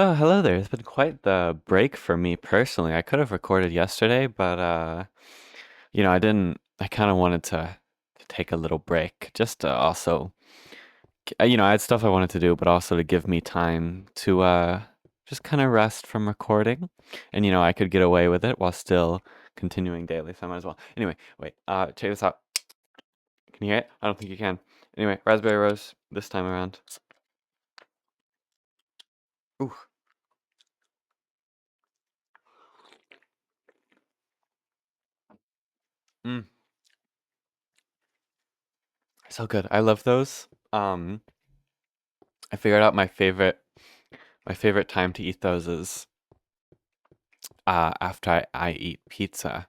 Oh, hello there. It's been quite the break for me personally. I could have recorded yesterday, but I didn't. I kind of wanted to take a little break just to also, I had stuff I wanted to do, but also to give me time to just kind of rest from recording. And I could get away with it while still continuing daily, so I might as well. Anyway, wait. Check this out. Can you hear it? I don't think you can. Anyway, raspberry rose this time around. Ooh. Mm, so good. I love those. I figured out my favorite time to eat those is after I eat pizza.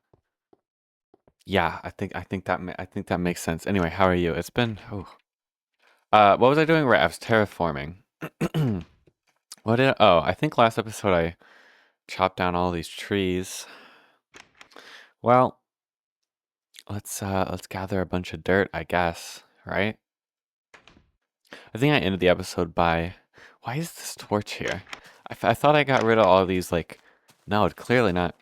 Yeah, I think that makes sense. Anyway, how are you? It's been what was I doing? Right, I was terraforming. I think last episode I chopped down all these trees. Well, let's gather a bunch of dirt, I guess, right? I think I ended the episode by why is this torch here? I thought I got rid of all of these no, clearly not.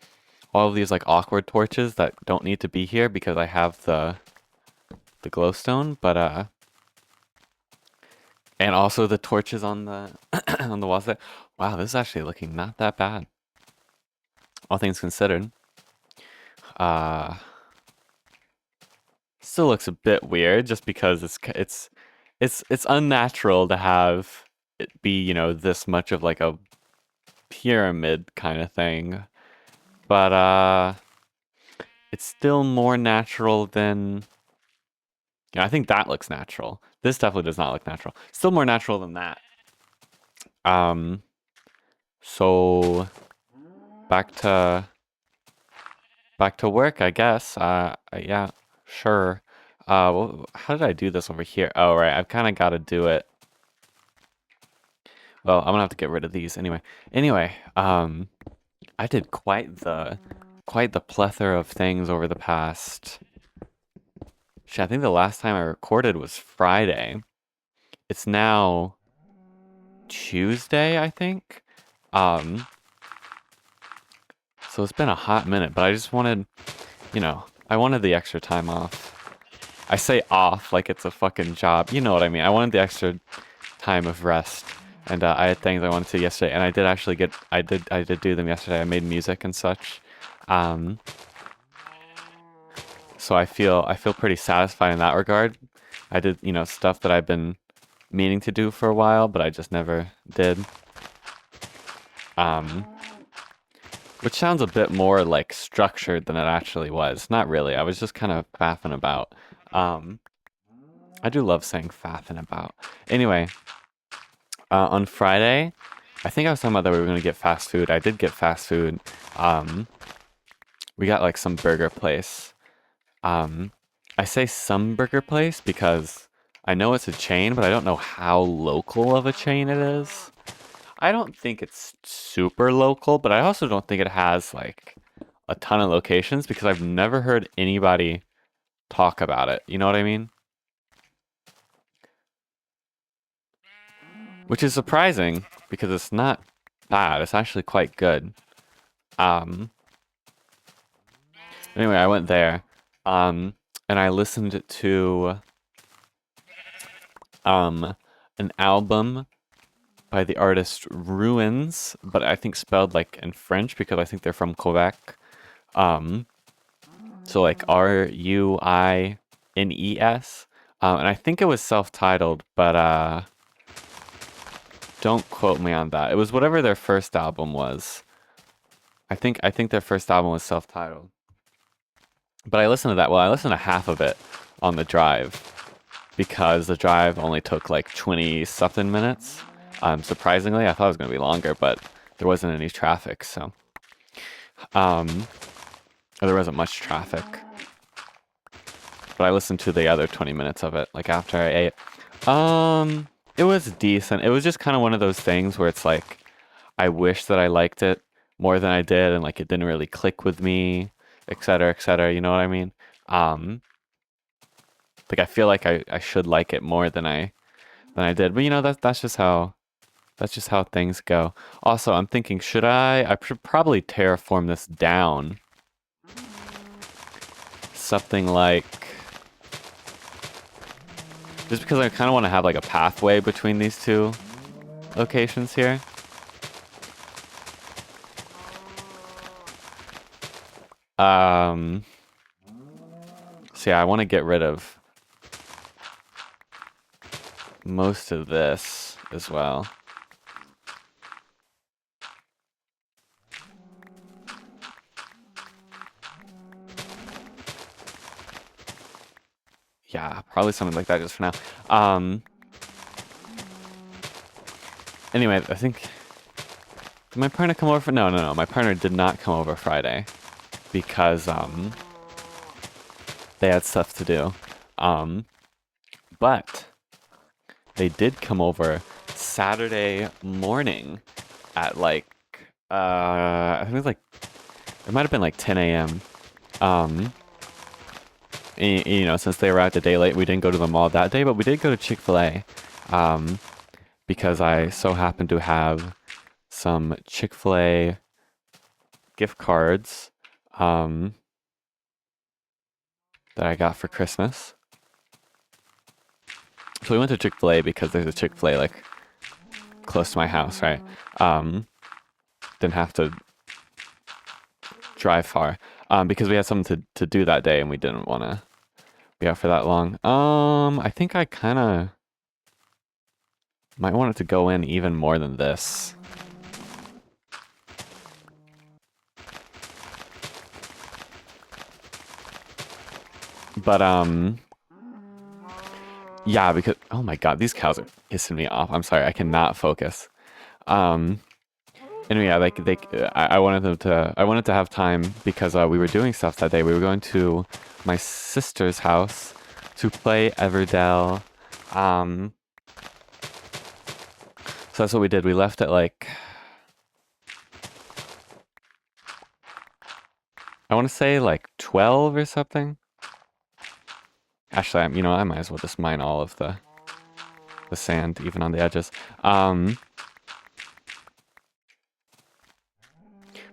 All of these awkward torches that don't need to be here because I have the glowstone, but and also the torches on the on the walls there. Wow, this is actually looking not that bad, all things considered. Uh, Still looks a bit weird just because it's unnatural to have it be this much of a pyramid kind of thing, but it's still more natural than. Yeah, I think that looks natural. This definitely does not look natural. Still more natural than that. Um, so back to back to work, I guess. Yeah, sure. How did I do this over here? Oh, right. I've kind of got to do it. Well, I'm gonna have to get rid of these anyway. Anyway, I did quite the plethora of things over the past. Shit, I think the last time I recorded was Friday. It's now Tuesday, I think. Um, so it's been a hot minute, but I just wanted, I wanted the extra time off. I say off like it's a fucking job. You know what I mean? I wanted the extra time of rest, and I had things I wanted to yesterday, and I did actually I did do them yesterday. I made music and such. Um, so I feel pretty satisfied in that regard. I did, stuff that I've been meaning to do for a while, but I just never did. Um, which sounds a bit more structured than it actually was. Not really. I was just kind of faffing about. Um, I do love saying faffing about. Anyway, on Friday, I think I was talking about that we were gonna get fast food. I did get fast food. Um, we got some burger place. Um, I say some burger place because I know it's a chain, but I don't know how local of a chain it is. I don't think it's super local, but I also don't think it has a ton of locations because I've never heard anybody talk about it. You know what I mean? Which is surprising because it's not bad. It's actually quite good. Um, anyway, I went there, um, and I listened to um an album by the artist Ruins, but I think spelled in French because I think they're from Quebec. Um, so Ruines. And I think it was self-titled, but don't quote me on that. It was whatever their first album was. I think their first album was self-titled. But I listened to that. Well, I listened to half of it on the drive because the drive only took 20 something minutes. Surprisingly, I thought it was going to be longer, but there wasn't any traffic, so um, or there wasn't much traffic. But I listened to the other 20 minutes of it, after I ate. It was decent. It was just kind of one of those things where it's I wish that I liked it more than I did, and it didn't really click with me, et cetera, et cetera. You know what I mean? Um, I feel like I should like it more than I did, but that's just how That's just how things go. Also, I'm thinking, I should probably terraform this down. Something like, just because I kind of want to have like a pathway between these two locations here. So yeah, I want to get rid of most of this as well. Yeah, probably something like that just for now. Anyway, I think, did my partner come over? No. My partner did not come over Friday because, they had stuff to do. But they did come over Saturday morning at like, I think it was like, it might have been like 10 a.m. You know, since they arrived a day late, we didn't go to the mall that day, but we did go to Chick-fil-A, because I so happened to have some Chick-fil-A gift cards, that I got for Christmas. So we went to Chick-fil-A because there's a Chick-fil-A like close to my house, right? Didn't have to drive far, because we had something to do that day and we didn't want to be out for that long. I think I kind of might want it to go in even more than this. But, yeah, because, oh my god, these cows are pissing me off. I'm sorry, I cannot focus. Anyway, yeah, like, I wanted to have time because, we were doing stuff that day. We were going to my sister's house to play Everdell. So that's what we did. We left at like, I want to say like 12 or something. Actually, you know, I might as well just mine all of the sand, even on the edges. But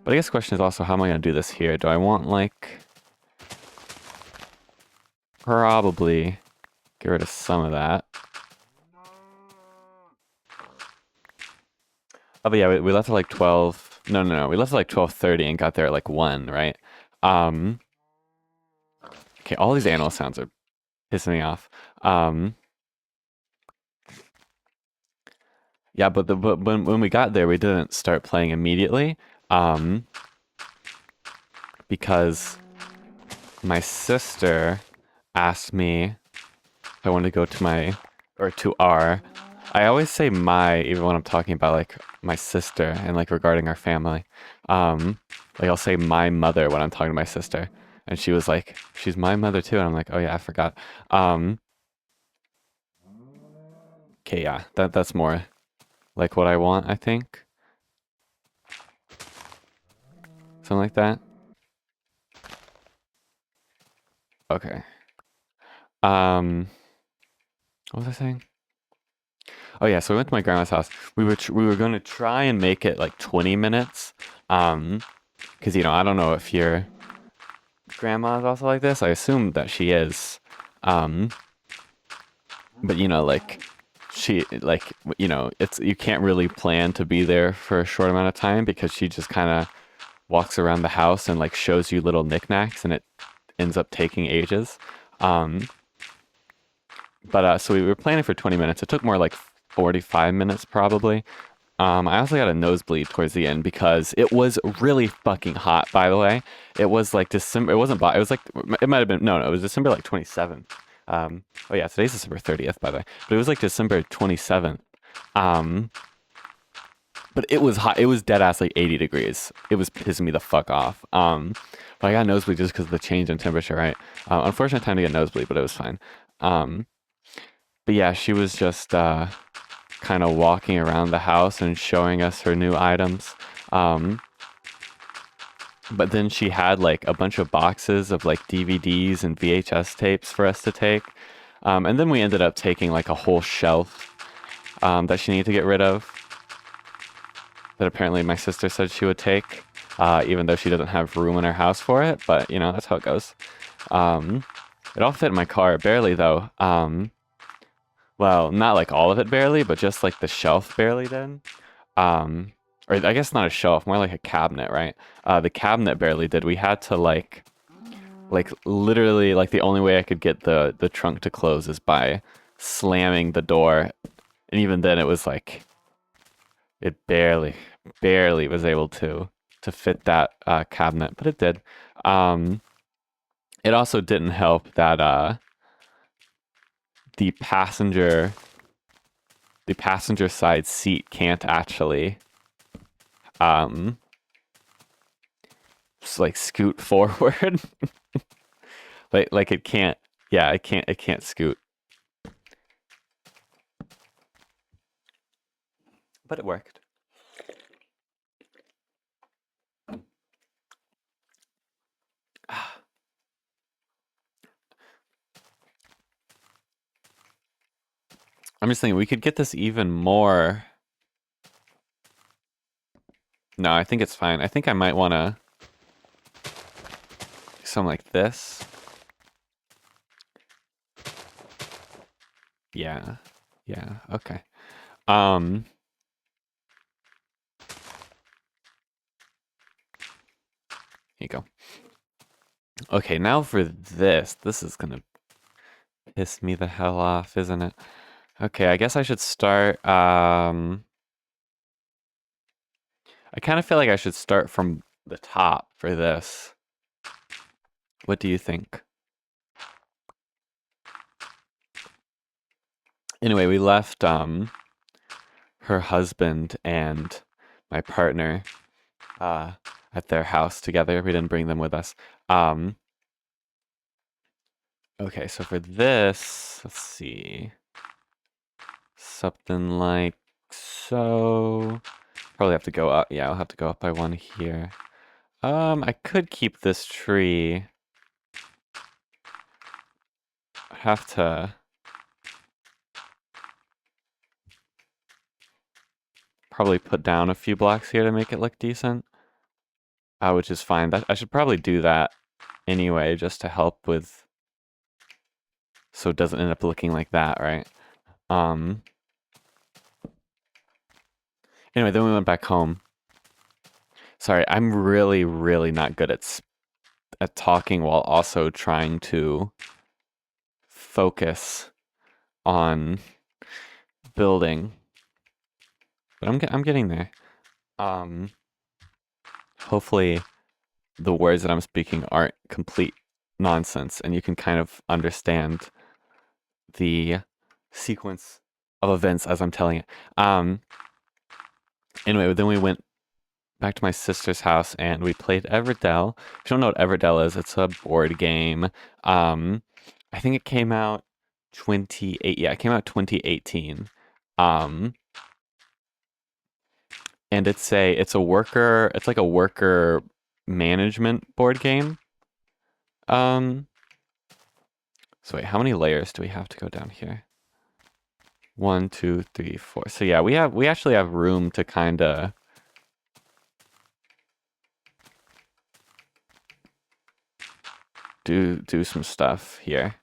I guess the question is also, how am I going to do this here? Do I want like, probably get rid of some of that. Oh, but yeah, we left at like 12. No. We left at like 12:30 and got there at like 1, right? Okay, all these animal sounds are pissing me off. Yeah, but when we got there, we didn't start playing immediately, because my sister asked me if I wanted to go to our. I always say my, even when I'm talking about like my sister and like regarding our family. Like I'll say my mother when I'm talking to my sister, and she was like, "She's my mother too," and I'm like, "Oh yeah, I forgot." Okay, yeah, that's more like what I want, I think. Something like that. Okay. What was I saying? Oh yeah, so we went to my grandma's house. We were going to try and make it like 20 minutes. Because, you know, I don't know if your grandma is also like this. I assume that she is. But you know, like you know, you can't really plan to be there for a short amount of time because she just kind of walks around the house and like shows you little knickknacks, and it ends up taking ages. But so we were planning for 20 minutes. It took more like 45 minutes probably. I also got a nosebleed towards the end because it was really fucking hot, by the way. It was like December, it wasn't, it was like, it might have been, no, it was December like 27th. Oh yeah, today's December 30th, by the way. But it was like December 27th. But it was hot. It was dead ass like 80 degrees. It was pissing me the fuck off. But I got nosebleed just because of the change in temperature, right? Unfortunate time to get nosebleed, but it was fine. But yeah, she was just kind of walking around the house and showing us her new items. But then she had like a bunch of boxes of like DVDs and VHS tapes for us to take. And then we ended up taking like a whole shelf that she needed to get rid of. that apparently my sister said she would take, even though she doesn't have room in her house for it. But you know, that's how it goes. Um, it all fit in my car, barely though. Well, not like all of it barely, but just like the shelf barely did. Um, or I guess not a shelf, more like a cabinet, right? The cabinet barely did. We had to like literally, like the only way I could get the trunk to close is by slamming the door, and even then, it was like it barely was able to fit that cabinet, but it did. Um, it also didn't help that the passenger the passenger side seat can't actually um just like scoot forward. like it can't. Yeah, it can't scoot. But it worked. I'm just thinking we could get this even more. No, I think it's fine. I think I might want to do something like this. Yeah. Yeah. Okay. Um Here you go. Okay, now for this. This is gonna piss me the hell off, isn't it? Okay, I guess I should start I kind of feel like I should start from the top for this. What do you think? Anyway, we left her husband and my partner at their house together. We didn't bring them with us. Okay, so for this, let's see. Something like so. Probably have to go up. Yeah, I'll have to go up by one here. I could keep this tree. I have to probably put down a few blocks here to make it look decent. Which is fine. I should probably do that anyway, just to help with, so it doesn't end up looking like that, right? Anyway, then we went back home. Sorry, I'm really not good at talking while also trying to focus on building. But I'm getting there. Hopefully the words that I'm speaking aren't complete nonsense and you can kind of understand the sequence of events as I'm telling it. Anyway, then we went back to my sister's house and we played Everdell. If you don't know what Everdell is, it's a board game. I think it came out 2018. And it's like a worker management board game. So wait, how many layers do we have to go down here? 1, 2, 3, 4. So yeah, we actually have room to kind of do some stuff here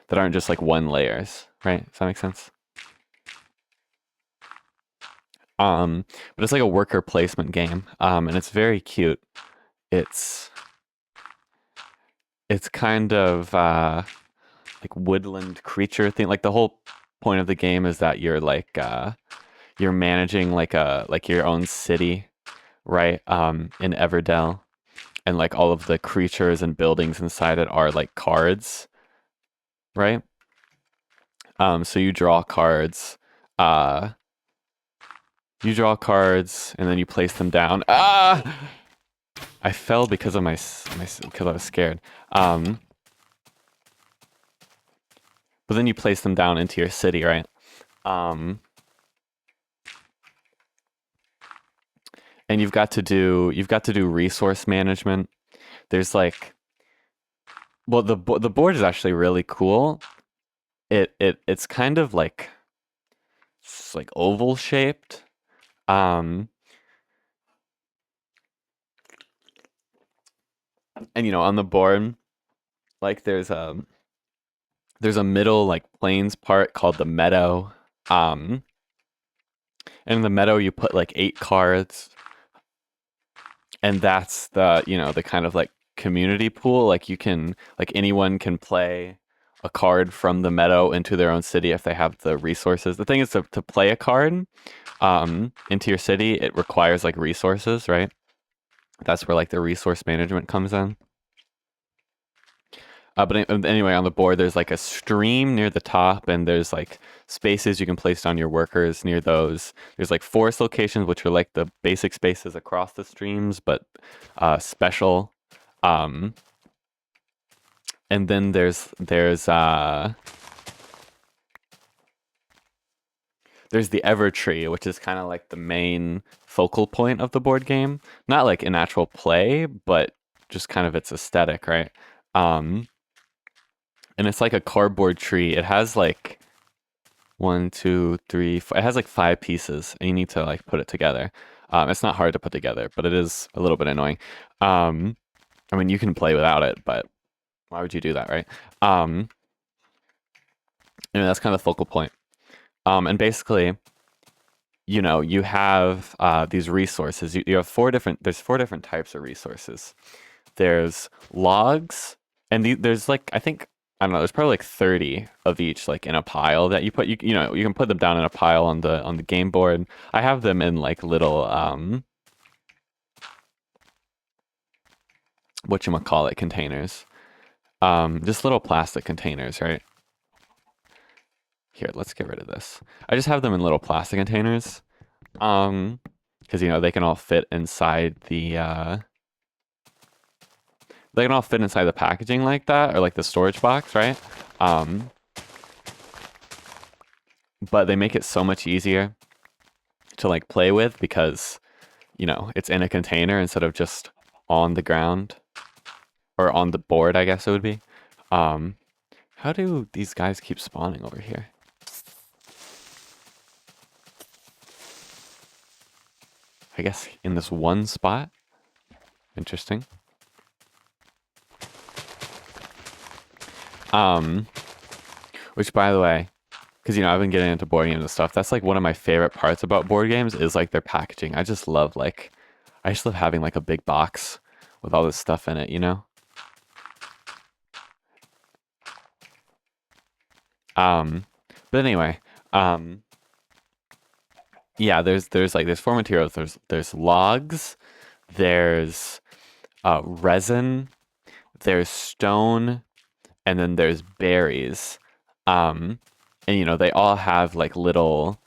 that aren't just like one layers, right? Does that make sense? But it's like a worker placement game, and it's very cute. It's kind of like woodland creature thing. Like the whole point of the game is that you're like you're managing like your own city, right? In Everdell, and like all of the creatures and buildings inside it are like cards, right? So you draw cards. You draw cards and then you place them down. I fell because of because I was scared. But then you place them down into your city, right? And you've got to do resource management. There's like, well, the board is actually really cool. It's kind of like, it's like oval shaped. Um, and on the board, like there's a middle like plains part called the meadow. Um, and in the meadow you put like 8 cards, and that's the kind of like community pool. Like anyone can play a card from the meadow into their own city if they have the resources. The thing is to play a card into your city, it requires like resources, right? That's where like the resource management comes in. But anyway, on the board, there's like a stream near the top, and there's like spaces you can place on your workers near those. There's like forest locations, which are like the basic spaces across the streams, but special. Um, and then there's the Evertree, which is kind of like the main focal point of the board game. Not like an actual play, but just kind of its aesthetic, right? And it's like a cardboard tree. It has like 1, 2, 3, 4. It has like 5 pieces, and you need to like put it together. It's not hard to put together, but it is a little bit annoying. I mean, you can play without it, but why would you do that, right? That's kind of the focal point. And basically, you have these resources. You have there's 4 different types of resources. There's logs, and there's like, I think, I don't know, there's probably like 30 of each, like in a pile that you put. You can put them down in a pile on the game board. I have them in like little whatchamacallit containers. Just little plastic containers, right? Here, let's get rid of this. I just have them in little plastic containers. Because they can all fit inside the packaging like that, or like the storage box, right? But they make it so much easier to like play with because it's in a container instead of just on the ground or on the board, I guess it would be. How do these guys keep spawning over here? I guess in this one spot. Interesting. Which, by the way, because I've been getting into board games and stuff. That's like one of my favorite parts about board games is like their packaging. I just love having like a big box with all this stuff in it. But anyway, yeah. There's 4 materials. There's logs. There's resin. There's stone, and then there's berries. And they all have like little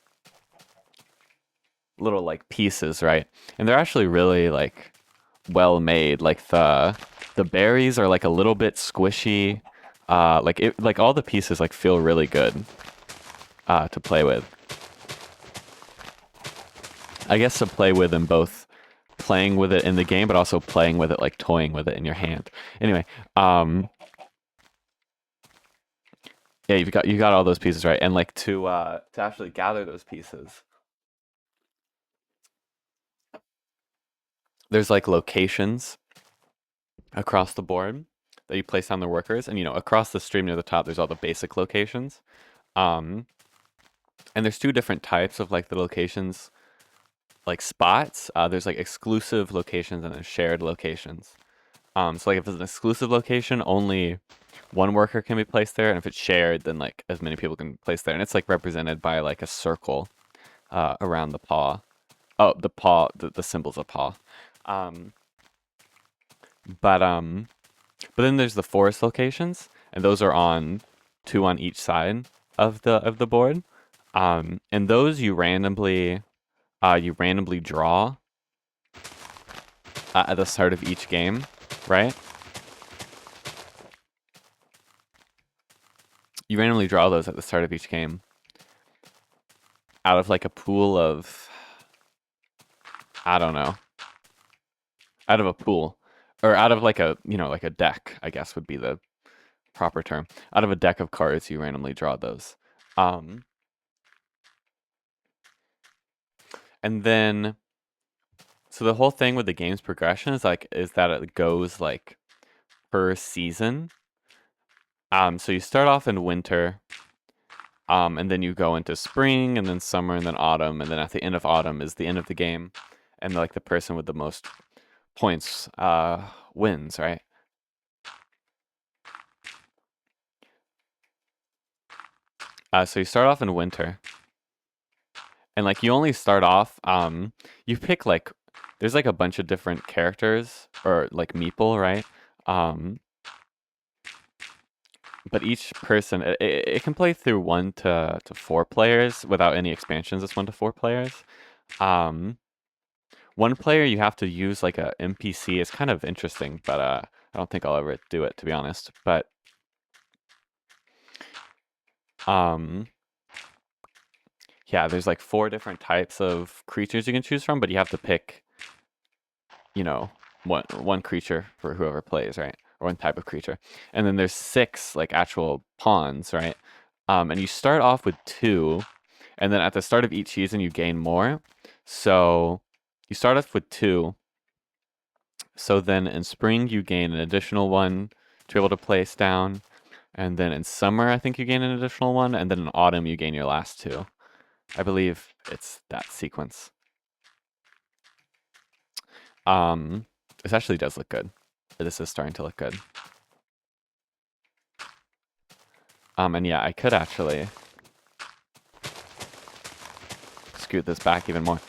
like pieces, right? And they're actually really like well made. Like the berries are like a little bit squishy. Like all the pieces like feel really good to play with. I guess to play with in both playing with it in the game, but also playing with it like toying with it in your hand. Anyway, yeah, you got all those pieces, right? And like to actually gather those pieces, there's like locations across the board that you place on the workers, and across the stream near the top there's all the basic locations. And there's 2 different types of like the locations, like spots. There's like exclusive locations and then shared locations. So like if it's an exclusive location, only one worker can be placed there, and if it's shared, then like as many people can place there, and it's like represented by like a circle around the paw. Oh, the paw, the symbol's a paw. But then there's the forest locations, and those are on 2 on each side of the board. And those you randomly draw at the start of each game, right? You randomly draw those at the start of each game out of like a pool of, I don't know, out of a pool, or out of like a like a deck, I guess would be the proper term. Out of a deck of cards, you randomly draw those. And then, so the whole thing with the game's progression is that it goes like per season. So you start off in winter, and then you go into spring, and then summer, and then autumn, and then at the end of autumn is the end of the game, and like the person with the most points wins, right? So you start off in winter, and like you only start off. You pick like there's like a bunch of different characters or like meeple, right? Um, but each person it can play through 1 to 4 players without any expansions. It's 1 to 4 players. Um, 1 player you have to use like a NPC. It's kind of interesting, but I don't think I'll ever do it to be honest. But um, yeah, there's like 4 different types of creatures you can choose from, but you have to pick, you know, one creature for whoever plays, right? Or 1 type of creature. And then there's 6 like actual pawns, right? And you start off with 2, and then at the start of each season you gain more. So you start off with 2. So then in spring you gain an additional 1 to be able to place down. And then in summer I think you gain an additional 1, and then in autumn you gain your last 2. I believe it's that sequence. This actually does look good. This is starting to look good. And yeah, I could actually scoot this back even more.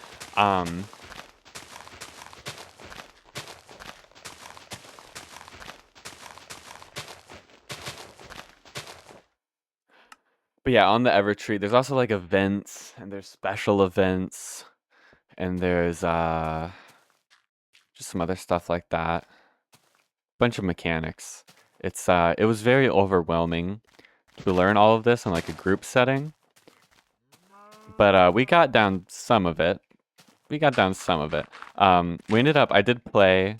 But yeah, on the Evertree, there's also like events, and there's special events, and there's just some other stuff like that. Bunch of mechanics. It was very overwhelming to learn all of this in like a group setting. But we got down some of it. We ended up, I did play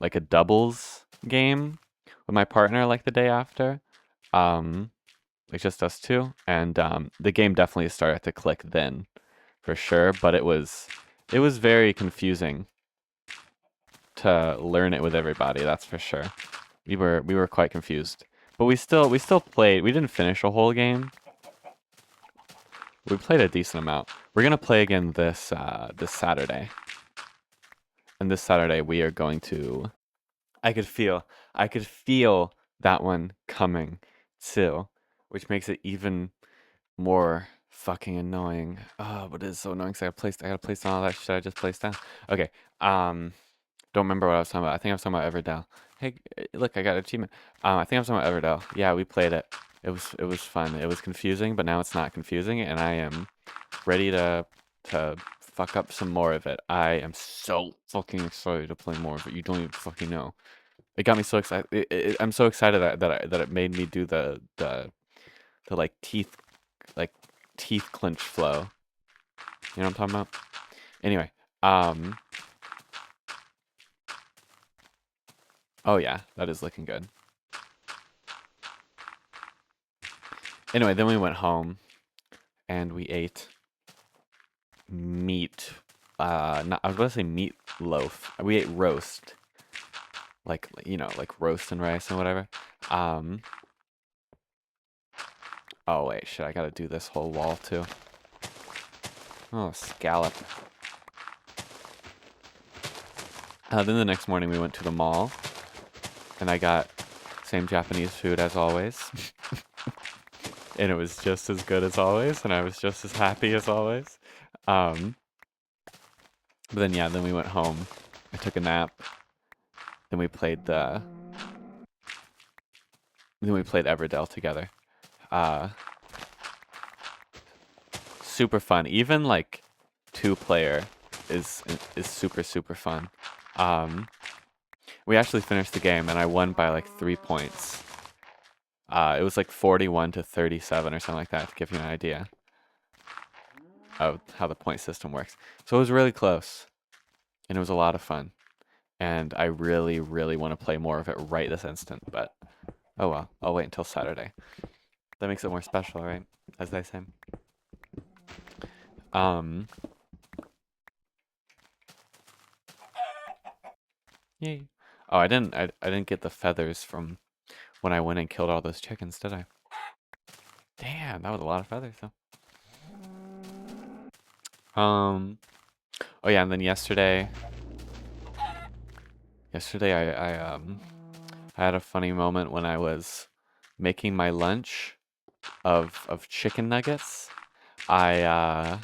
like a doubles game with my partner like the day after. Like just us 2. And the game definitely started to click then, for sure. But it was very confusing to learn it with everybody. That's for sure. We were quite confused, but we still played. We didn't finish a whole game. We played a decent amount. We're gonna play again this Saturday, and this Saturday we are going to. I could feel that one coming too, which makes it even more fucking annoying. Oh, but it's so annoying because I gotta place down all that shit I just placed down. Okay. Don't remember what I was talking about. I think I was talking about Everdell. Hey, look, I got an achievement. I think I was talking about Everdell. Yeah, we played it. It was fun. It was confusing, but now it's not confusing, and I am ready to fuck up some more of it. I am so fucking excited to play more of it. You don't even fucking know. It got me so excited. I'm so excited that it made me do the like teeth clench flow. You know what I'm talking about? Anyway, oh yeah, that is looking good. Anyway, then we went home and we ate meat. I was going to say meatloaf. We ate roast. Like, you know, like roast and rice and whatever. Oh wait, shit, I gotta do this whole wall too. Oh, scallop. Then the next morning we went to the mall, and I got same Japanese food as always. And it was just as good as always, and I was just as happy as always. But then yeah, then we went home. I took a nap. Then we played Everdell together. Super fun. Even like 2-player is super fun. We actually finished the game and I won by like 3 points. It was like 41 to 37 or something like that, to give you an idea of how the point system works. So it was really close, and it was a lot of fun. And I really, really want to play more of it right this instant, but oh well, I'll wait until Saturday. That makes it more special, right? As they say. Um, Yay. Oh, I didn't get the feathers from when I went and killed all those chickens, did I? Damn, that was a lot of feathers, though. Oh yeah, and then yesterday I had a funny moment when I was making my lunch of chicken nuggets. I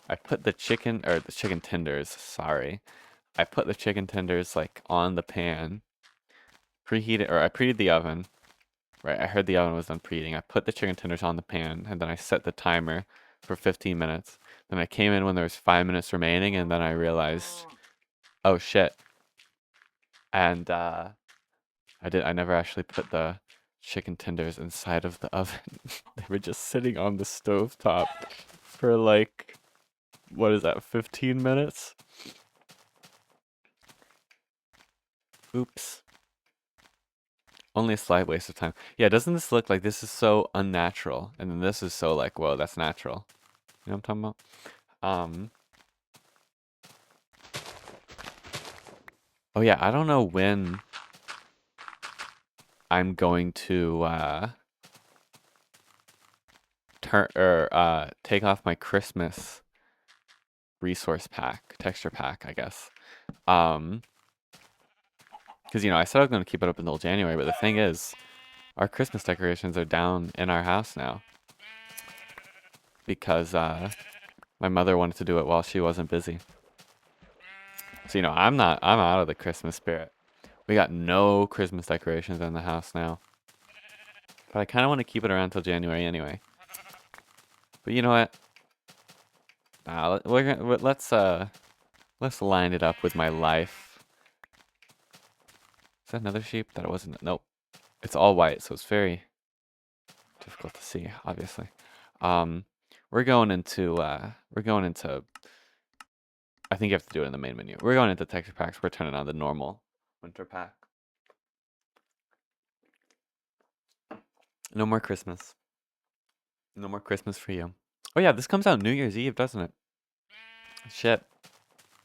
I put the chicken tenders, sorry. I put the chicken tenders like on the pan, I preheated the oven. Right, I heard the oven was done preheating. I put the chicken tenders on the pan and then I set the timer for 15 minutes. Then I came in when there was 5 minutes remaining and then I realized, oh shit. And I never actually put the chicken tenders inside of the oven. They were just sitting on the stove top for like, what is that, 15 minutes? Oops. Only a slight waste of time. Yeah, doesn't this look like this is so unnatural? And then this is so like, whoa, that's natural. You know what I'm talking about? Oh yeah, I don't know when I'm going to take off my Christmas resource pack, texture pack, I guess. Because I said I was going to keep it up until January, but the thing is, our Christmas decorations are down in our house now because my mother wanted to do it while she wasn't busy. So I'm out of the Christmas spirit. We got no Christmas decorations in the house now, but I kind of want to keep it around till January anyway. But you know what? Let's line it up with my life. Is that another sheep? That it wasn't. Nope. It's all white, so it's very difficult to see, obviously. We're going into I think you have to do it in the main menu. We're going into texture packs. We're turning on the normal winter pack. No more Christmas. No more Christmas for you. Oh yeah, this comes out New Year's Eve, doesn't it? Shit.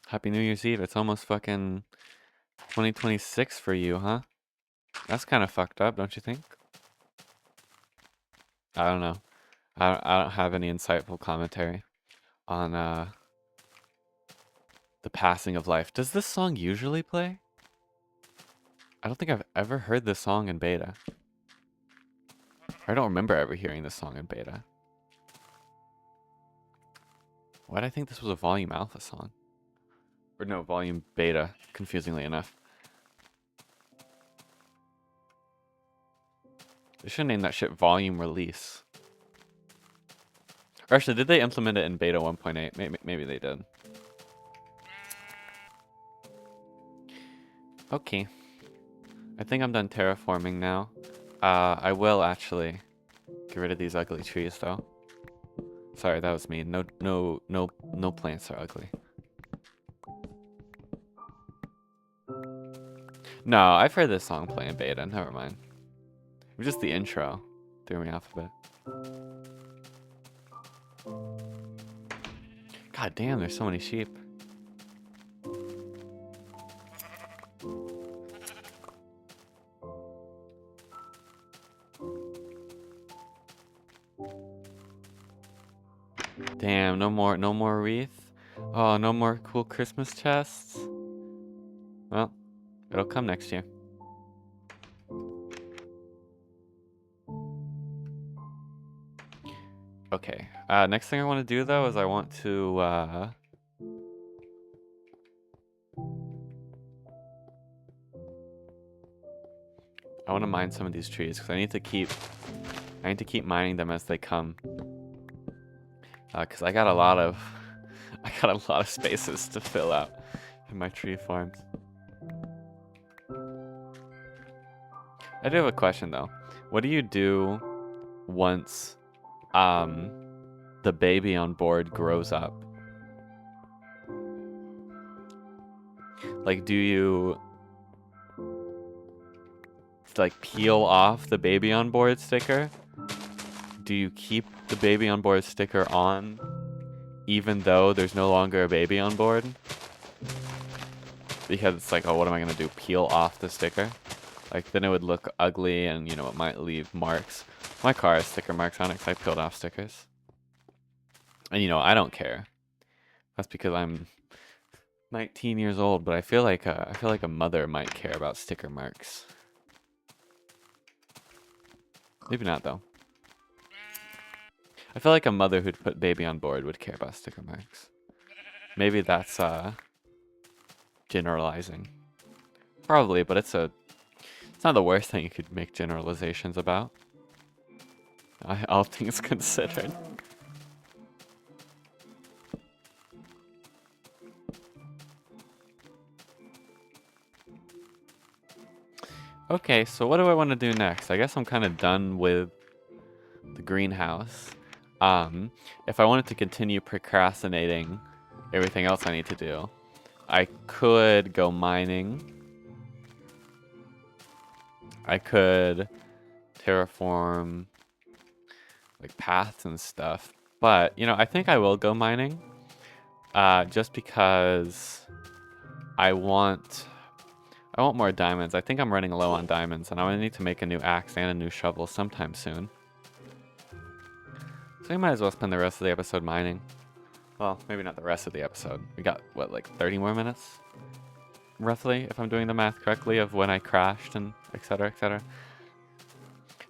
Happy New Year's Eve. It's almost fucking 2026 for you, huh? That's kind of fucked up, don't you think? I don't know. I don't have any insightful commentary on the passing of life. Does this song usually play? I don't think I've ever heard this song in beta. I don't remember ever hearing this song in beta. Why'd I think this was a volume alpha song? Or no, volume beta, confusingly enough. They should name that shit volume release. Or actually, did they implement it in beta 1.8? Maybe they did. Okay. I think I'm done terraforming now. I will actually get rid of these ugly trees though. Sorry, that was me. No plants are ugly. No, I've heard this song play in beta. Never mind. It was just the intro. Threw me off a bit. God damn, there's so many sheep. Damn, no more wreath. Oh, no more cool Christmas chests. Well, it'll come next year. Okay. Next thing I want to do though is I want to mine some of these trees because I need to keep mining them as they come. Because I got a lot of spaces to fill out in my tree farms. I do have a question though. What do you do once the baby on board grows up? Like, do you like peel off the baby on board sticker? do you keep the baby on board sticker on even though there's no longer a baby on board? Because it's like, oh, what am I gonna do? Peel off the sticker? Like, then it would look ugly and, you know, it might leave marks. My car has sticker marks on it because I peeled off stickers. And, you know, I don't care. That's because I'm 19 years old, but I feel like a mother might care about sticker marks. Maybe not, though. I feel like a mother who'd put baby on board would care about sticker marks. Maybe that's generalizing. Probably, but it's not the worst thing you could make generalizations about. All things considered. Okay, so what do I want to do next? I guess I'm kind of done with the greenhouse. If I wanted to continue procrastinating everything else I need to do, I could go mining. I could terraform like paths and stuff. But, you know, I think I will go mining. Just because I want more diamonds. I think I'm running low on diamonds, and I need to make a new axe and a new shovel sometime soon. So we might as well spend the rest of the episode mining. Well, maybe not the rest of the episode. We got, what, like 30 more minutes? Roughly, if I'm doing the math correctly, of when I crashed and etc, etc.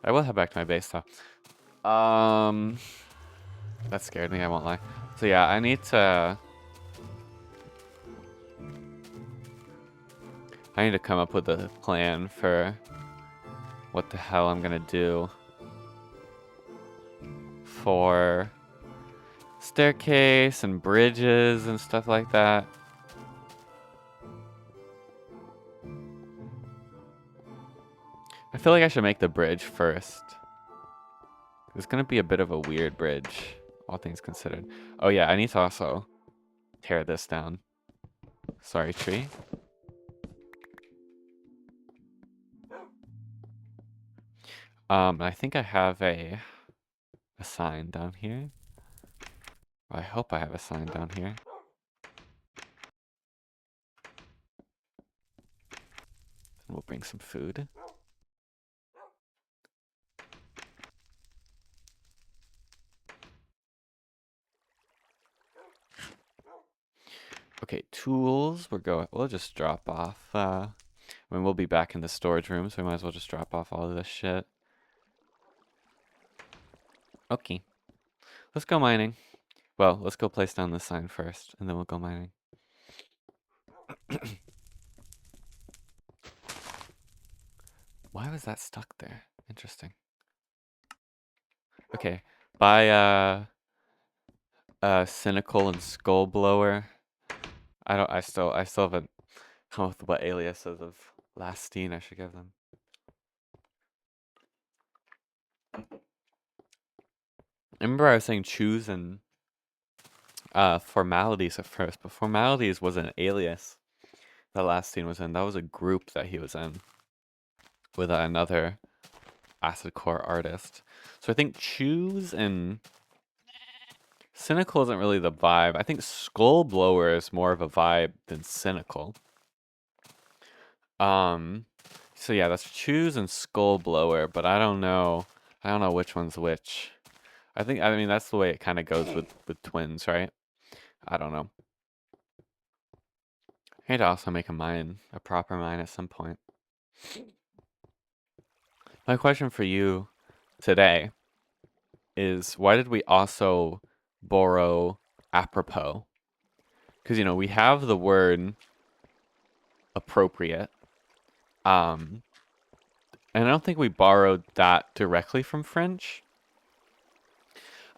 I will head back to my base, though. That scared me, I won't lie. So yeah, I need to come up with a plan for what the hell I'm gonna do for staircase and bridges and stuff like that. I feel like I should make the bridge first. It's gonna be a bit of a weird bridge, all things considered. Oh yeah, I need to also tear this down. Sorry, tree. I think I have a sign down here. I hope I have a sign down here. And we'll bring some food. Okay, tools. We'll just drop off. I mean, we'll be back in the storage room, so we might as well just drop off all of this shit. Okay. Let's go mining. Well, let's go place down this sign first, and then we'll go mining. Why was that stuck there? Interesting. Okay. By Cynical and Skull Blower. I still haven't come up with what aliases of Lastine I should give them. I remember I was saying choose and formalities at first, but formalities was an alias that Lastine was in. That was a group that he was in with another acid core artist. So I think choose and Cynical isn't really the vibe. I think Skull Blower is more of a vibe than Cynical. So yeah, that's choose and Skull Blower, but I don't know which one's which. I mean that's the way it kind of goes with twins, right? I don't know. I need to also make a proper mine at some point. My question for you today is, why did we also borrow apropos? Because, you know, we have the word appropriate. And I don't think we borrowed that directly from French.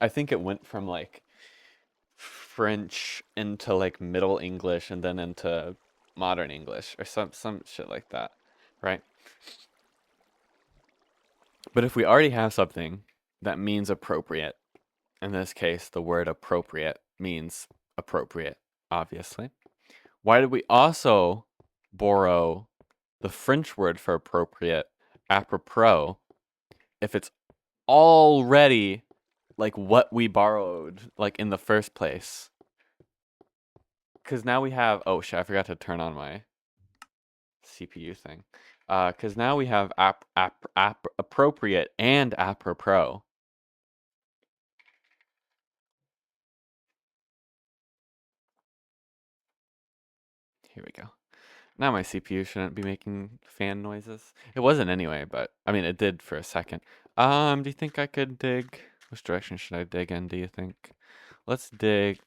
I think it went from like French into like Middle English and then into Modern English or some shit like that, right? But if we already have something that means appropriate, in this case, the word appropriate means appropriate, obviously. Why did we also borrow the French word for appropriate, apropos, if it's already like what we borrowed like in the first place. Cause now we have oh shit, I forgot to turn on my CPU thing. Cause now we have app appropriate and apropos. Here we go. Now my CPU shouldn't be making fan noises. It wasn't anyway, but I mean it did for a second. Do you think I could dig? Which direction should I dig in, do you think? Let's dig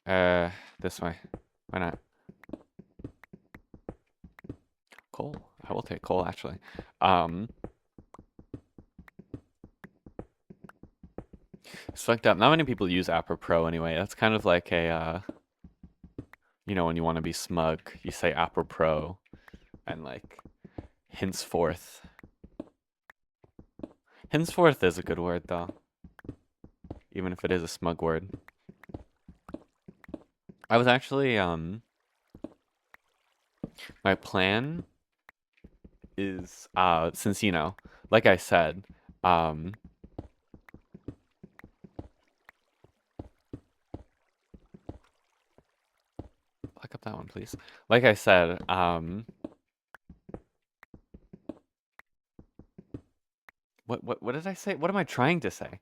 this way. Why not? Coal. I will take coal actually. It's fucked up. Not many people use apropos anyway. That's kind of like a you know when you want to be smug, you say apropos and like henceforth. Henceforth is a good word though. Even if it is a smug word. I was actually my plan is since you know, like I said, back up that one please. Like I said, what did I say? What am I trying to say?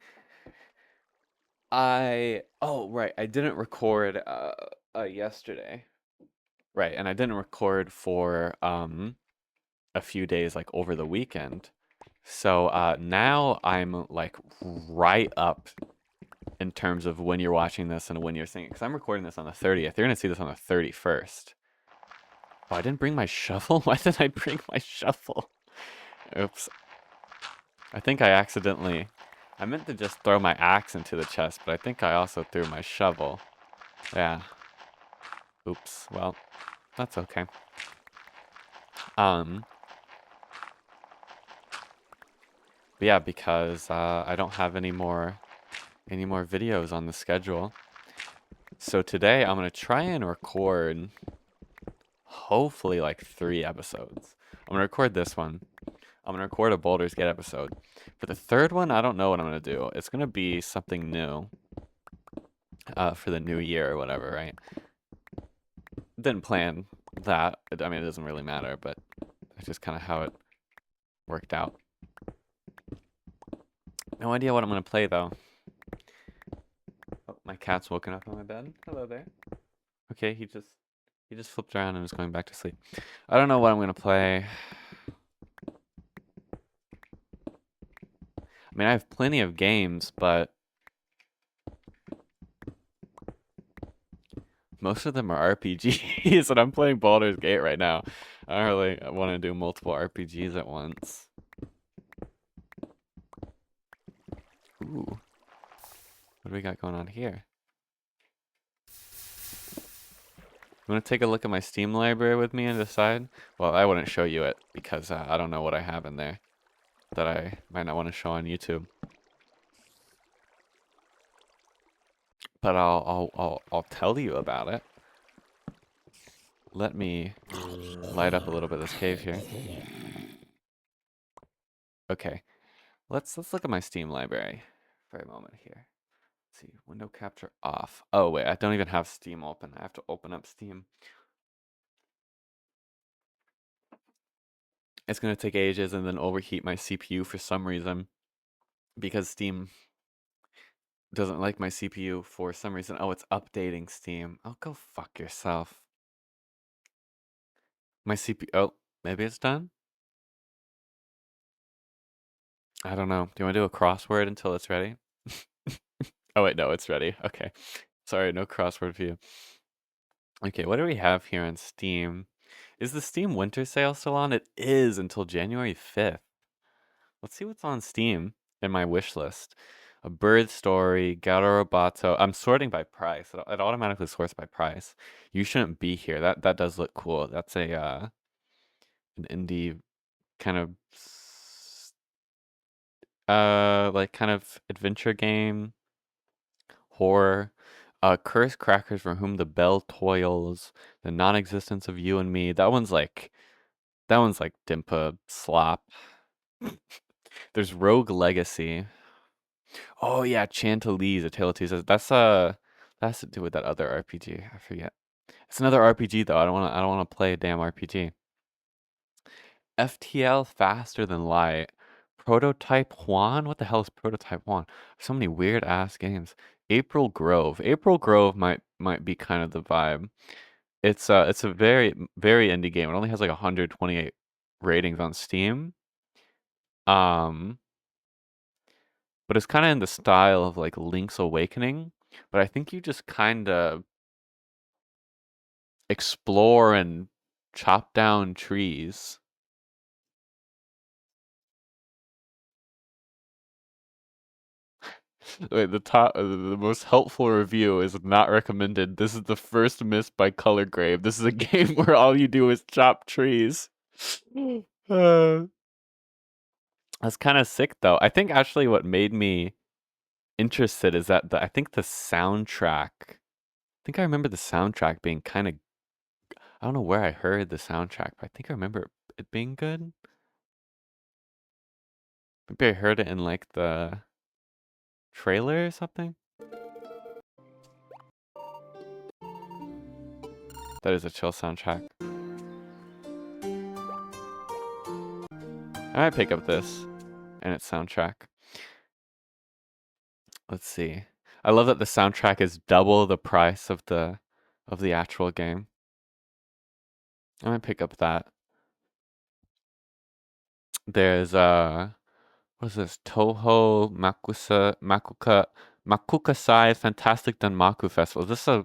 Oh right, I didn't record yesterday. Right, and I didn't record for a few days like over the weekend. So now I'm like right up in terms of when you're watching this and when you're seeing it. Because I'm recording this on the 30th. You're gonna see this on the 31st. Oh, I didn't bring my shovel? Why did I bring my shovel? Oops. I think I accidentally... I meant to just throw my axe into the chest, but I think I also threw my shovel. Yeah. Oops. Well, that's okay. But yeah, because I don't have any more videos on the schedule. So today I'm gonna try and record hopefully like 3 episodes. I'm gonna record this one. I'm gonna record a Baldur's Gate episode. For the third one, I don't know what I'm gonna do. It's gonna be something new. For the new year or whatever, right? Didn't plan that. I mean, it doesn't really matter, but it's just kind of how it worked out. No idea what I'm gonna play though. Oh, my cat's woken up on my bed. Hello there. Okay, he just flipped around and is going back to sleep. I don't know what I'm gonna play. I mean, I have plenty of games, but most of them are RPGs, and I'm playing Baldur's Gate right now. I don't really want to do multiple RPGs at once. Ooh. What do we got going on here? You want to take a look at my Steam library with me and decide? Well, I wouldn't show you it because I don't know what I have in there that I might not want to show on YouTube. But I'll tell you about it. Let me light up a little bit of this cave here. Okay, let's look at my Steam library for a moment here. Let's see, window capture off. Oh wait, I don't even have Steam open. I have to open up Steam. It's gonna take ages and then overheat my CPU for some reason because Steam doesn't like my CPU for some reason. Oh, it's updating Steam. Oh, go fuck yourself. My CPU. Oh, maybe it's done? I don't know. Do you want to do a crossword until it's ready? Oh, wait, no, it's ready. Okay. Sorry, no crossword for you. Okay, what do we have here on Steam? Is the Steam winter sale still on? It is until January 5th. Let's see what's on Steam in my wish list. A Bird Story, Gato Roboto. I'm sorting by price. It automatically sorts by price. You shouldn't be here. That does look cool. That's a an indie kind of like kind of adventure game, horror. Curse Crackers from Whom the Bell Toils, The Non-Existence of You and Me. That one's like Dimpa slop. There's Rogue Legacy. Oh yeah, Chantilly's, A Tale of Two Sets. That has to do with that other RPG. I forget. It's another RPG though. I don't wanna play a damn RPG. FTL Faster Than Light. Prototype Juan? What the hell is Prototype Juan? So many weird ass games. April Grove. April Grove might be kind of the vibe. It's a very indie game. It only has like 128 ratings on Steam. Um, but it's kind of in the style of like Link's Awakening. But I think you just kind of explore and chop down trees. Wait, the most helpful review is not recommended. This is the first miss by Color Grave. This is a game where all you do is chop trees. Uh, that's kind of sick though. I think actually what made me interested is that I think the soundtrack. I think I remember the soundtrack being kind of. I don't know where I heard the soundtrack, but I think I remember it being good. Maybe I heard it in like the trailer or something. That is a chill soundtrack. I might pick up this and its soundtrack. Let's see. I love that the soundtrack is double the price of the actual game. I might pick up that. There's what is this? Toho Makukasai Fantastic Danmaku Festival. Is this a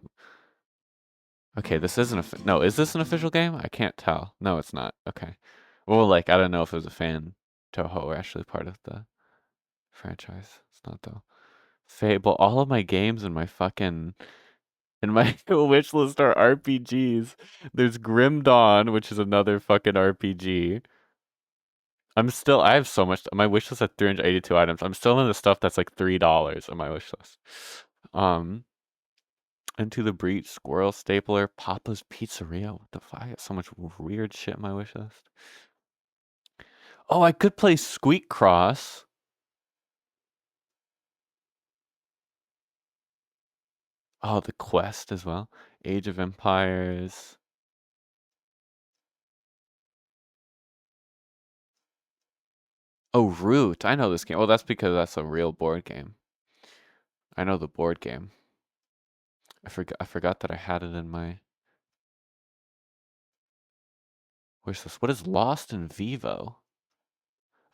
Okay, this isn't a no, is this an official game? I can't tell. No, it's not. Okay. Well, like I don't know if it was a fan Toho or actually part of the franchise. It's not though. Fable, all of my games in my wish list are RPGs. There's Grim Dawn, which is another fucking RPG. I have so much. My wish list has 382 items. I'm still in the stuff that's like $3 on my wish list. Into the Breach, Squirrel Stapler, Papa's Pizzeria. What the fuck? I got so much weird shit in my wish list. Oh, I could play Squeak Cross. Oh, The Quest as well. Age of Empires. Oh, Root. I know this game. Well, that's because that's a real board game. I know the board game. I forgot that I had it in my wish list. What is Lost in Vivo?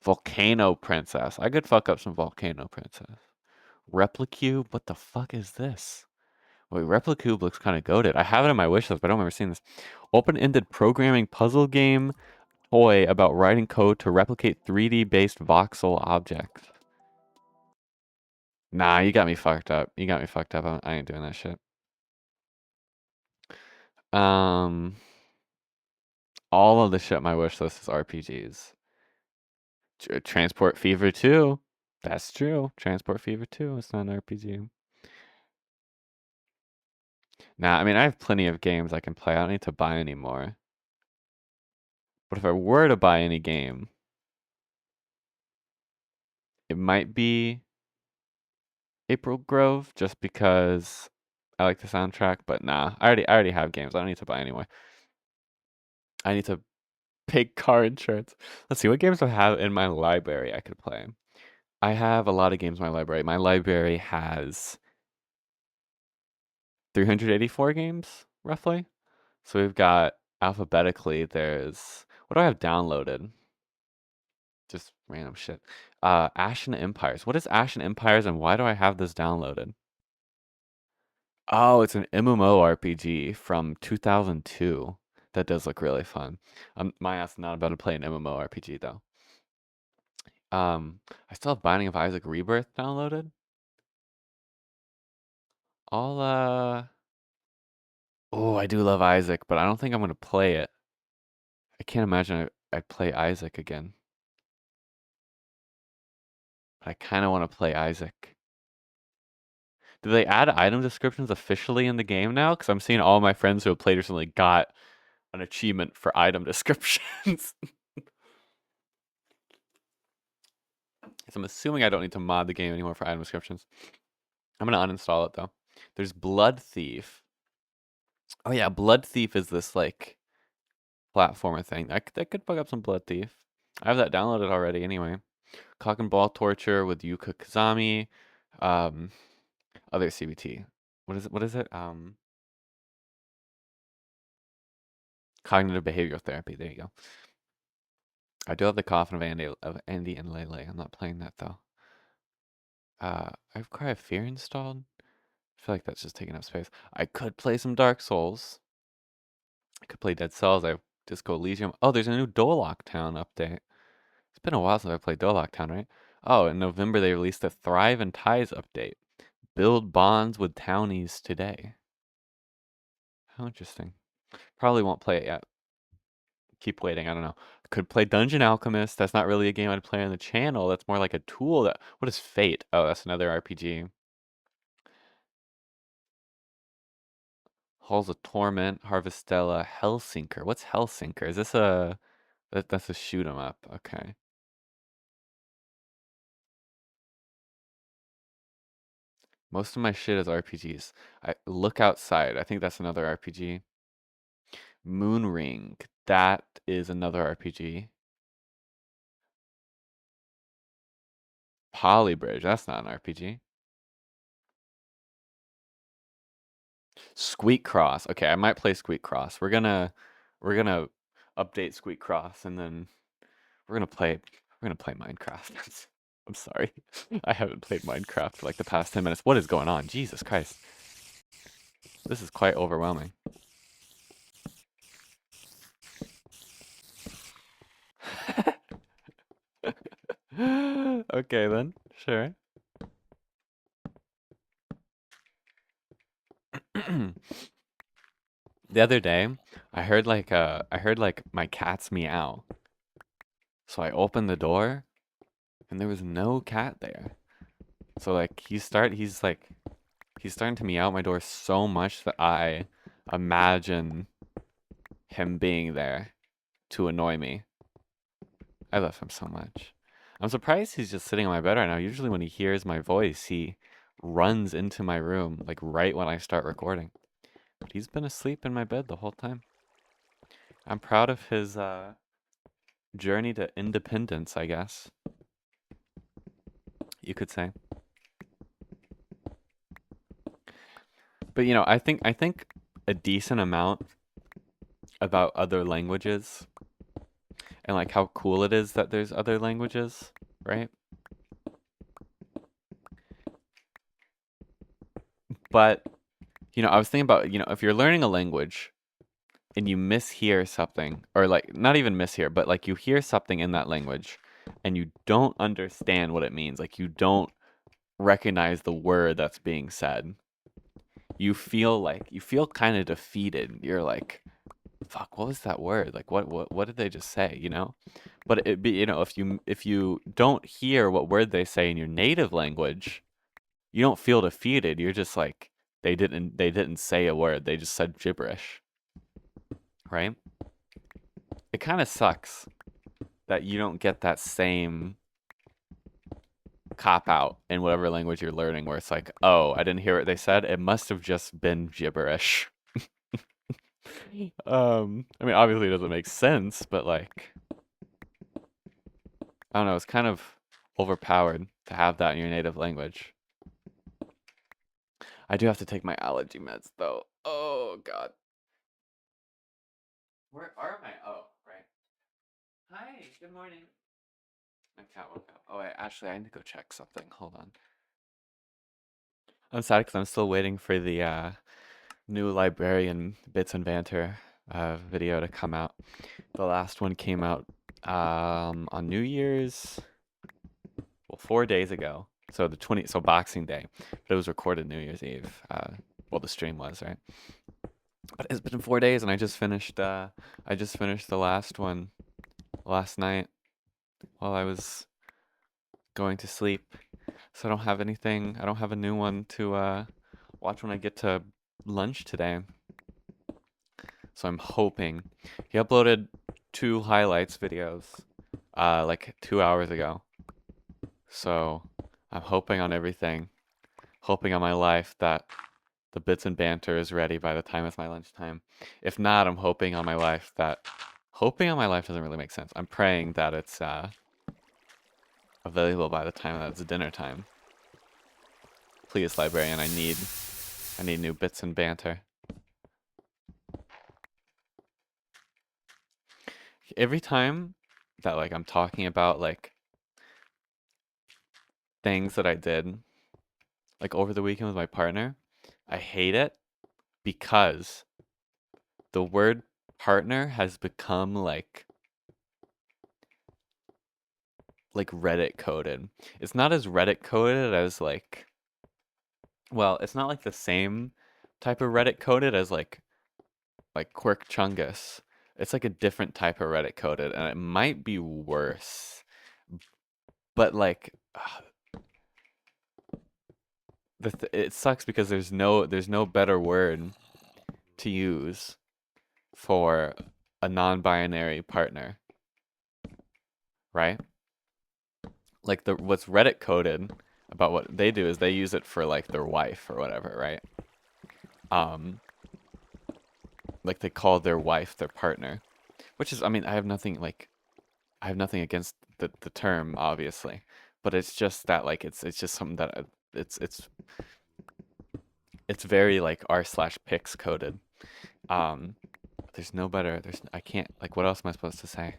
Volcano Princess. I could fuck up some Volcano Princess. Replicube? What the fuck is this? Wait, Replicube looks kind of goated. I have it in my wish list, but I don't remember seeing this. Open-ended programming puzzle game toy about writing code to replicate 3D-based voxel objects. Nah, you got me fucked up. You got me fucked up. I ain't doing that shit. All of the shit on my wish list is RPGs. Transport Fever 2. That's true. Transport Fever 2. It's not an RPG. Nah, I mean, I have plenty of games I can play. I don't need to buy any more. But if I were to buy any game, it might be April Grove, just because I like the soundtrack. But nah, I already have games. I don't need to buy anymore. I need to pay car insurance. Let's see, what games do I have in my library I could play? I have a lot of games in my library. My library has 384 games, roughly. So we've got alphabetically, there's what do I have downloaded? Just random shit. Ashen Empires. What is Ashen Empires and why do I have this downloaded? Oh, it's an MMORPG from 2002. That does look really fun. My ass not about to play an MMORPG though. I still have Binding of Isaac Rebirth downloaded. I'll Oh, I do love Isaac, but I don't think I'm gonna play it. I can't imagine I'd play Isaac again. But I kinda wanna play Isaac. Do they add item descriptions officially in the game now? Because I'm seeing all my friends who have played recently got an achievement for item descriptions. So I'm assuming I don't need to mod the game anymore for item descriptions. I'm gonna uninstall it though. There's Blood Thief. Oh yeah, Blood Thief is this like platformer thing. I could bug up some Blood Thief. I have that downloaded already anyway. Cock and Ball Torture with Yuka Kazami. Um, other CBT. What is it? What is it? Cognitive behavioral therapy. There you go. I do have the Coffin of Andy and Lele. I'm not playing that though. I've Cry of Fear installed. I feel like that's just taking up space. I could play some Dark Souls. I could play Dead Cells. I have Disco Elysium. Oh, there's a new Dolok Town update. It's been a while since I played Dolok Town, right? Oh, in November they released a Thrive and Ties update. Build bonds with townies today. How interesting. Probably won't play it yet. Keep waiting. I don't know. Could play Dungeon Alchemist. That's not really a game I'd play on the channel. That's more like a tool. What is Fate? Oh, that's another RPG. Halls of Torment, Harvestella, Hellsinker. What's Hellsinker? Is this that's a shoot 'em up. Okay. Most of my shit is RPGs. I Look Outside. I think that's another RPG. Moonring. That is another RPG. Polybridge. That's not an RPG. Squeak Cross. Okay, I might play Squeak Cross. We're gonna update Squeak Cross and then we're gonna play Minecraft. I'm sorry. I haven't played Minecraft for like the past 10 minutes. What is going on? Jesus Christ. This is quite overwhelming. Okay then. Sure. The other day, I heard like my cat's meow. So I opened the door and there was no cat there. So like he's starting to meow at my door so much that I imagine him being there to annoy me. I love him so much. I'm surprised he's just sitting on my bed right now. Usually when he hears my voice, he runs into my room like right when I start recording. But he's been asleep in my bed the whole time. I'm proud of his journey to independence, I guess. You could say. But I think a decent amount about other languages and like how cool it is that there's other languages, right? But I was thinking about, if you're learning a language and you mishear something, or like not even mishear, but like you hear something in that language and you don't understand what it means, like you don't recognize the word that's being said, you feel kind of defeated. You're like, fuck, what was that word? Like what did they just say, But it be, if you don't hear what word they say in your native language, you don't feel defeated. You're just like they didn't say a word. They just said gibberish, right? It kind of sucks that you don't get that same cop out in whatever language you're learning where it's like, "Oh, I didn't hear what they said. It must have just been gibberish." I mean, obviously it doesn't make sense, but like, I don't know, it's kind of overpowered to have that in your native language. I do have to take my allergy meds though. Oh God. Where are my? Oh, right. Hi, good morning. My cat woke up. Oh wait, actually, I need to go check something. Hold on. I'm sad because I'm still waiting for the new librarian bits and banter video to come out. The last one came out on New Year's, well, 4 days ago. So so Boxing Day, but it was recorded New Year's Eve. Well, the stream was, right? But it's been 4 days, and I just finished the last one last night while I was going to sleep. So I don't have anything. I don't have a new one to watch when I get to lunch today. So I'm hoping. He uploaded 2 highlights videos like 2 hours ago. So I'm hoping on everything, hoping on my life that the bits and banter is ready by the time it's my lunchtime. If not, I'm hoping on my life that hoping on my life doesn't really make sense. I'm praying that it's available by the time that it's dinner time. Please, librarian, I need new bits and banter. Every time that like I'm talking about like things that I did like over the weekend with my partner, I hate it because the word partner has become like Reddit coded. It's not as Reddit coded as like well, it's not like the same type of Reddit coded as like Quirk Chungus. It's like a different type of Reddit coded and it might be worse. But like it sucks because there's no better word to use for a non-binary partner, right? Like the what's Reddit coded about what they do is they use it for like their wife or whatever, right? Um, like they call their wife their partner, which is, I mean, I have nothing against the term, obviously, but it's just that like it's just something that it's it's it's very like r/pics coded. Um, there's no better. I can't like what else am I supposed to say?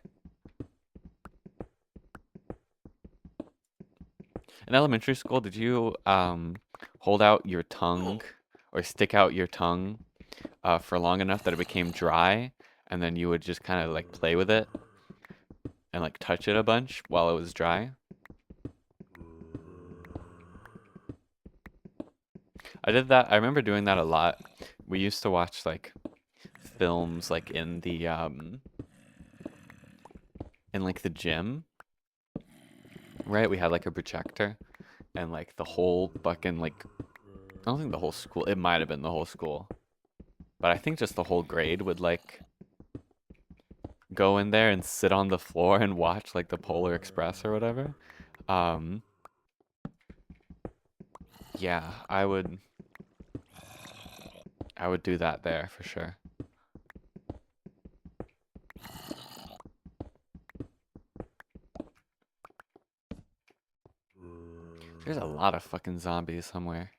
In elementary school, did you hold out your tongue or stick out your tongue for long enough that it became dry, and then you would just kind of like play with it and like touch it a bunch while it was dry? I did that. I remember doing that a lot. We used to watch like films like in like the gym, right? We had like a projector and like the whole fucking like I don't think the whole school, it might have been the whole school, but I think just the whole grade would like go in there and sit on the floor and watch like the Polar Express or whatever. Um, yeah, I would do that there for sure. There's a lot of fucking zombies somewhere.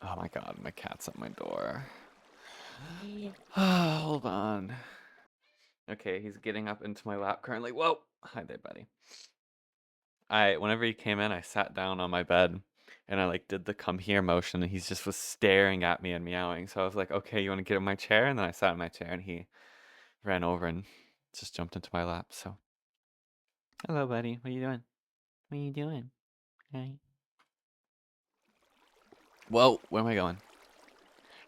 Oh my god, my cat's at my door. Hold on. Okay, he's getting up into my lap currently. Whoa! Hi there, buddy. Whenever he came in, I sat down on my bed and I like did the come here motion and he just was staring at me and meowing. So I was like, okay, you want to get in my chair? And then I sat in my chair and he ran over and just jumped into my lap. So, hello, buddy. What are you doing? What are you doing? Hey. Whoa, where am I going?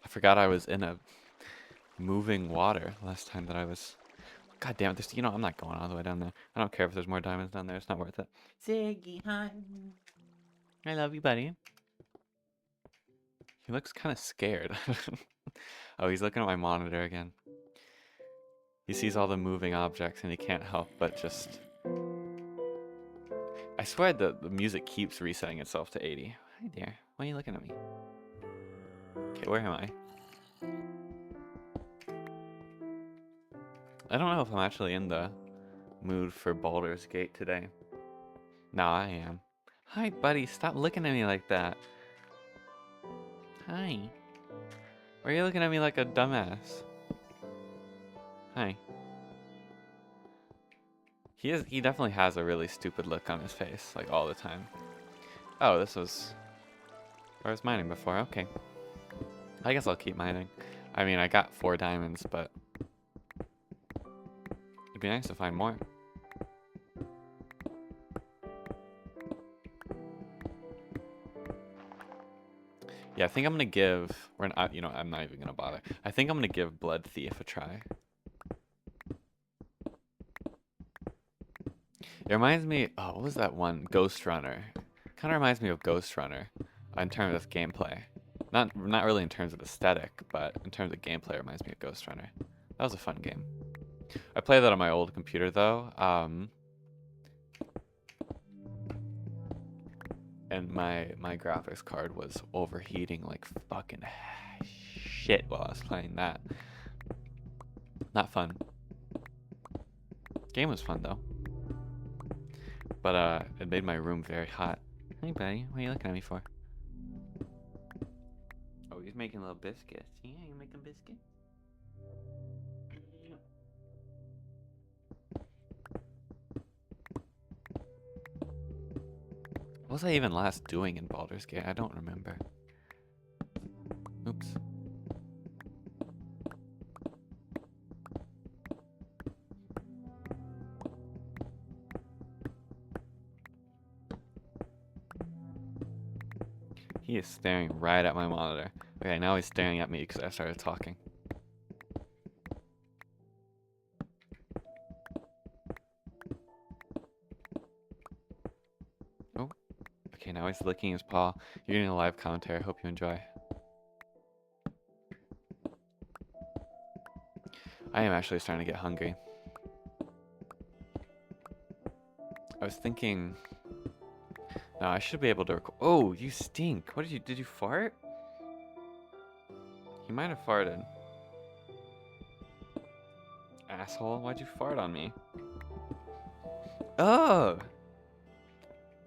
I forgot I was in a moving water last time that I was. God damn it! You know, I'm not going all the way down there. I don't care if there's more diamonds down there. It's not worth it. Ziggy, hi. I love you, buddy. He looks kind of scared. Oh, he's looking at my monitor again. He sees all the moving objects and he can't help but just. I swear the music keeps resetting itself to 80. Hi there. Why are you looking at me? Okay, where am I? I don't know if I'm actually in the mood for Baldur's Gate today. No, I am. Hi, buddy. Stop looking at me like that. Hi. Why are you looking at me like a dumbass? Hi. He definitely has a really stupid look on his face, like all the time. Oh, this was where I was mining before. Okay. I guess I'll keep mining. I mean, I got 4 diamonds, but it'd be nice to find more. Yeah, I think I'm gonna give, you know, I'm not even gonna bother. I think I'm gonna give Blood Thief a try. It reminds me, oh, what was that one? Ghost Runner. Kind of reminds me of Ghost Runner in terms of gameplay. Not really in terms of aesthetic, but in terms of gameplay, it reminds me of Ghost Runner. That was a fun game. I played that on my old computer though. And my graphics card was overheating like fucking shit while I was playing that. Not fun. Game was fun though. But it made my room very hot. Hey buddy, what are you looking at me for? Oh, he's making little biscuits. Yeah, you making biscuits? What was I even last doing in Baldur's Gate? I don't remember. Oops. He is staring right at my monitor. Okay, now he's staring at me because I started talking. Oh. Okay, now he's licking his paw. You're getting a live commentary. I hope you enjoy. I am actually starting to get hungry. I was thinking... No, I should be able to record. Oh, you stink. What did you fart? You might have farted. Asshole, why'd you fart on me? Ugh!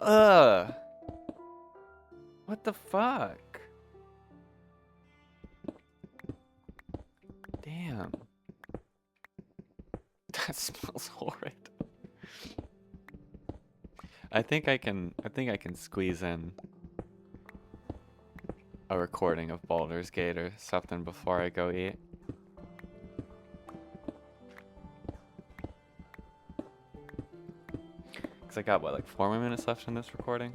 Ugh! What the fuck? Damn. That smells horrid. I think I can squeeze in a recording of Baldur's Gate or something before I go eat. Cause I got what, like 4 more minutes left in this recording?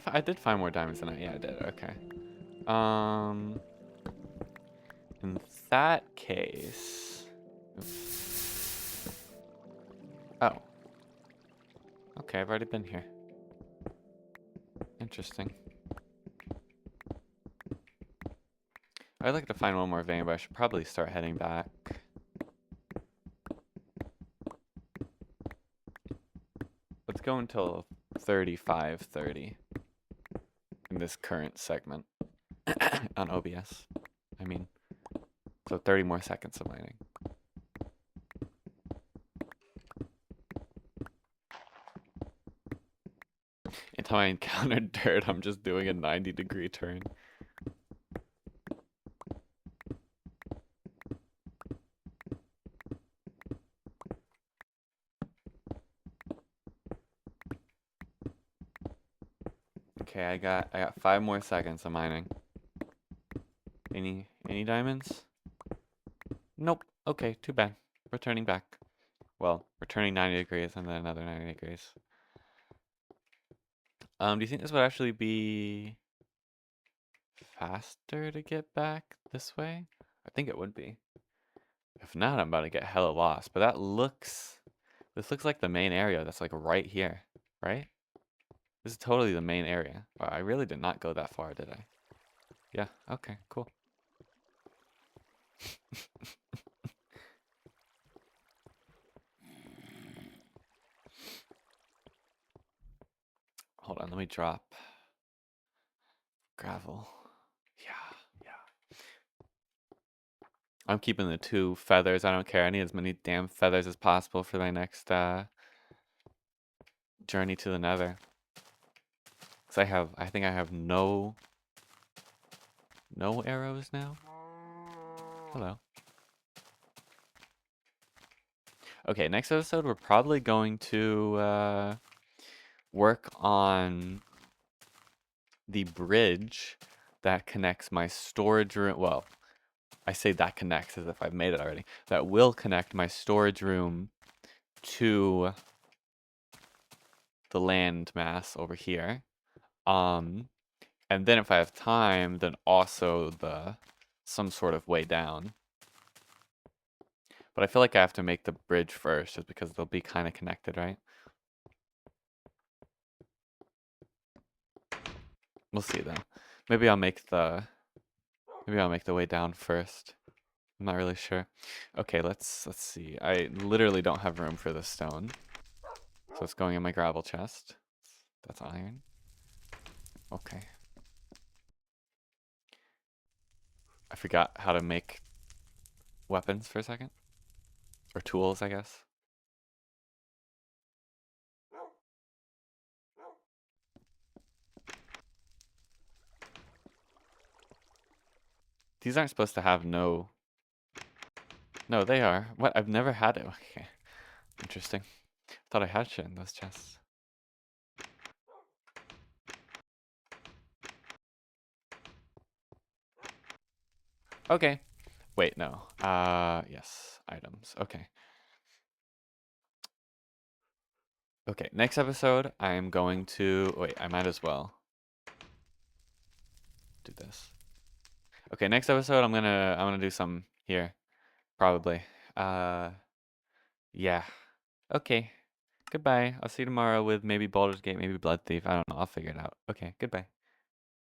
I did find more diamonds than yeah, I did. Okay. In that case... Oh. Okay, I've already been here. Interesting. I'd like to find one more vein, but I should probably start heading back. Let's go until 35:30 in this current segment on OBS. I mean, so 30 more seconds of mining. Until I encounter dirt, I'm just doing a 90-degree turn. Okay, I got 5 more seconds of mining. Any diamonds? Nope. Okay, too bad. Returning back. Well, returning 90 degrees and then another 90 degrees. Do you think this would actually be faster to get back this way? I think it would be. If not, I'm about to get hella lost. But this looks like the main area that's like right here, right? This is totally the main area. Wow, I really did not go that far, did I? Yeah, okay, cool. Hold on, let me drop gravel. Yeah. I'm keeping the 2 feathers. I don't care. I need as many damn feathers as possible for my next journey to the Nether. Cause I think I have no arrows now. Hello. Okay, next episode we're probably going to work on the bridge that connects my storage room. Well, I say that connects as if I've made it already. That will connect my storage room to the land mass over here. And then if I have time, then also some sort of way down. But I feel like I have to make the bridge first just because they'll be kind of connected, right? We'll see though. Maybe I'll make the way down first. I'm not really sure. Okay, let's see. I literally don't have room for the stone. So it's going in my gravel chest. That's iron. Okay. I forgot how to make weapons for a second. Or tools, I guess. These aren't supposed to have no... No, they are. What? I've never had it. Okay. Interesting. Thought I had shit in those chests. Okay. Wait, no. Yes. Items. Okay. Okay, next episode, I am going to... Wait, I might as well do this. Okay, next episode, I'm gonna do some here. Probably. Yeah. Okay. Goodbye. I'll see you tomorrow with maybe Baldur's Gate, maybe Blood Thief. I don't know. I'll figure it out. Okay, goodbye.